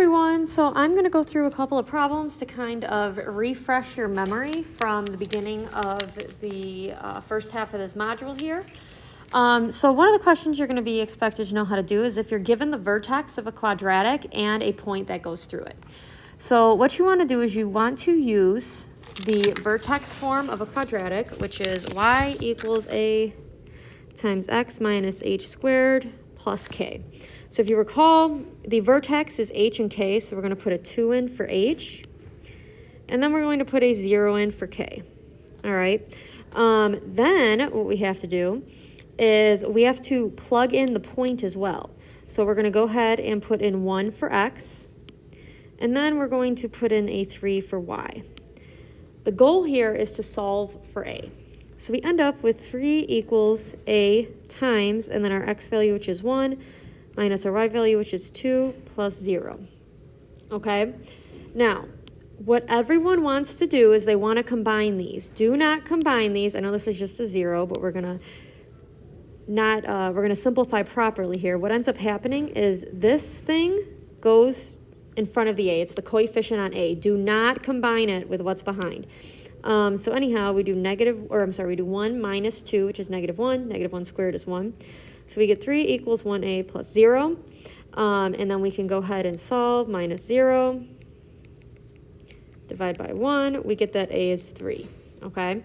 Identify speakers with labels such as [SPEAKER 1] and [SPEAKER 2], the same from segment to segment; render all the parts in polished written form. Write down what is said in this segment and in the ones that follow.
[SPEAKER 1] everyone, so I'm going to go through a couple of problems to kind of refresh your memory from the beginning of the first half of this module here. So one of the questions you're going to be expected to know how to do is if you're given the vertex of a quadratic and a point that goes through it. So what you want to do is you want to use the vertex form of a quadratic, which is y equals a times x minus h squared plus k. So if you recall, the vertex is h and k, so we're going to put a 2 in for h, and then we're going to put a 0 in for k. All right. Then what we have to do is we have to plug in the point as well. So we're going to go ahead and put in 1 for x, and then we're going to put in a 3 for y. The goal here is to solve for a. So we end up with 3 equals a times, and then our x value, which is 1, minus our y value, which is 2, plus 0. Okay? Now, what everyone wants to do is they want to combine these. Do not combine these. I know this is just a 0, but we're going to simplify properly here. What ends up happening is this thing goes in front of the a. It's the coefficient on a. Do not combine it with what's behind. So anyhow, we do 1 minus 2, which is negative 1. Negative 1 squared is 1. So we get 3 equals 1a plus 0. And then we can go ahead and solve. Minus 0. Divide by 1. We get that a is 3. Okay?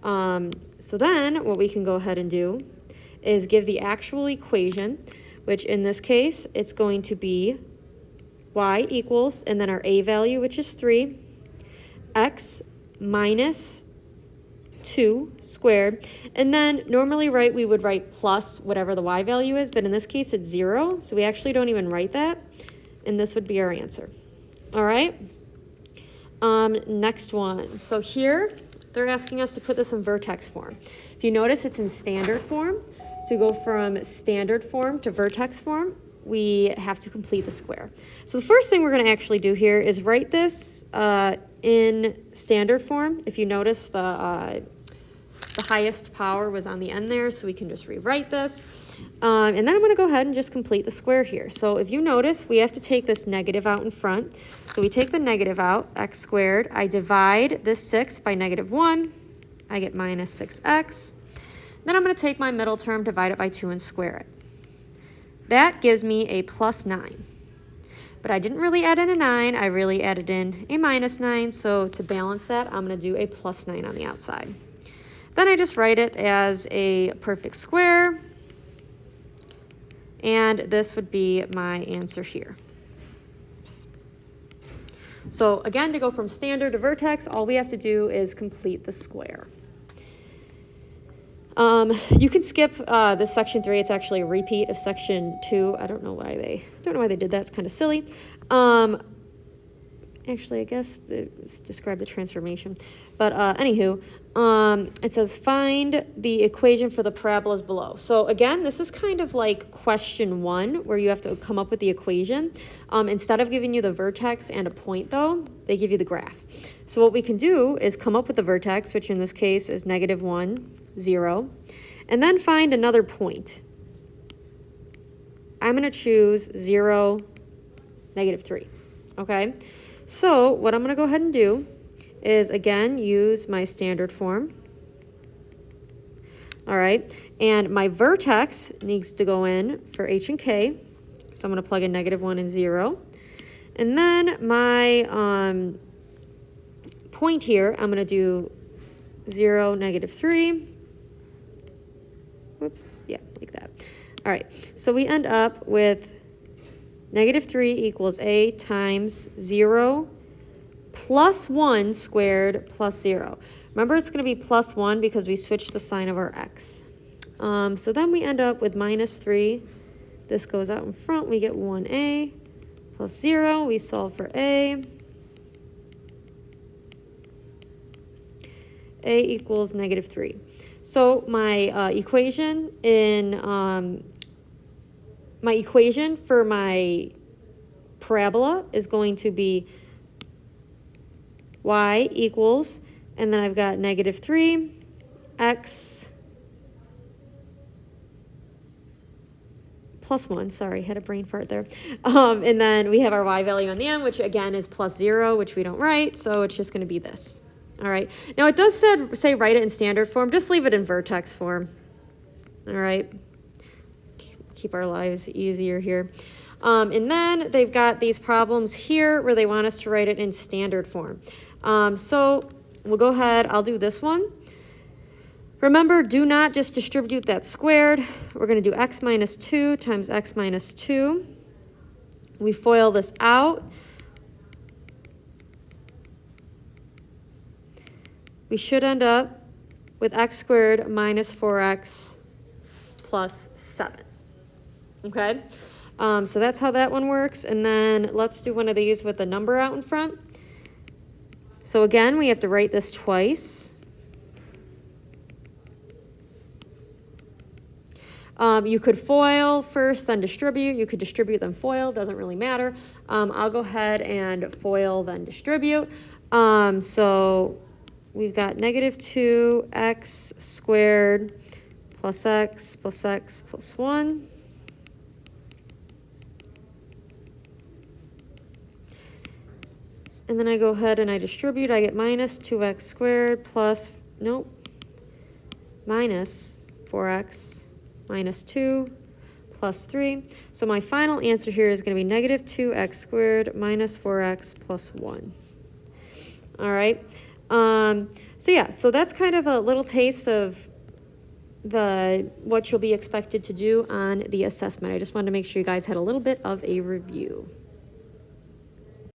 [SPEAKER 1] So then what we can go ahead and do is give the actual equation, which in this case, it's going to be y equals, and then our a value, which is 3, x minus 2 squared, and then normally, right, we would write plus whatever the y value is, but in this case it's 0, so we actually don't even write that, and this would be our answer. All right, next one. So here they're asking us to put this in vertex form. If you notice, it's in standard form. To go from standard form to vertex form, we have to complete the square. So the first thing we're going to actually do here is write this in standard form. If you notice, the highest power was on the end there, so we can just rewrite this. And then I'm going to go ahead and just complete the square here. So if you notice, we have to take this negative out in front. So we take the negative out, x squared. I divide this 6 by negative 1. I get minus 6x. Then I'm going to take my middle term, divide it by 2, and square it. That gives me a plus 9. But I didn't really add in a 9. I really added in a minus 9. So to balance that, I'm going to do a plus 9 on the outside. Then I just write it as a perfect square. And this would be my answer here. So again, to go from standard to vertex, all we have to do is complete the square. You can skip this section 3. It's actually a repeat of section 2. I don't know why they did that. It's kind of silly. Actually, I guess describe the transformation. But anywho, it says find the equation for the parabolas below. So again, this is kind of like question 1, where you have to come up with the equation. Instead of giving you the vertex and a point, though, they give you the graph. So what we can do is come up with the vertex, which in this case is negative 1, 0, and then find another point. I'm going to choose 0, negative 3. Okay? So what I'm going to go ahead and do is, again, use my standard form. All right, and my vertex needs to go in for h and k. So I'm going to plug in negative 1 and 0. And then my point here, I'm going to do 0, negative 3. Whoops, yeah, like that. All right, so we end up with negative 3 equals a times 0 plus 1 squared plus 0. Remember, it's going to be plus 1 because we switched the sign of our x. So then we end up with minus 3. This goes out in front. We get 1a plus 0. We solve for a. A equals negative 3. So my equation for my parabola is going to be y equals, and then I've got negative 3, x plus 1, sorry, had a brain fart there. And then we have our y value on the end, which again is plus 0, which we don't write, so it's just going to be this. All right, now it does say write it in standard form, just leave it in vertex form. All right, keep our lives easier here. And then they've got these problems here where they want us to write it in standard form. So we'll go ahead, I'll do this one. Remember, do not just distribute that squared. We're going to do x minus 2 times x minus 2. We FOIL this out. We should end up with x squared minus 4x plus 7. Okay? So that's how that one works. And then let's do one of these with a number out in front. So again, we have to write this twice. You could FOIL first, then distribute. You could distribute, then FOIL. Doesn't really matter. I'll go ahead and FOIL, then distribute. So we've got negative 2x squared plus x plus 1. And then I go ahead and I distribute. I get minus 2x squared plus, nope, minus 4x minus 2 plus 3. So my final answer here is going to be negative 2x squared minus 4x plus 1. All right. So yeah, so that's kind of a little taste of what you'll be expected to do on the assessment. I just wanted to make sure you guys had a little bit of a review.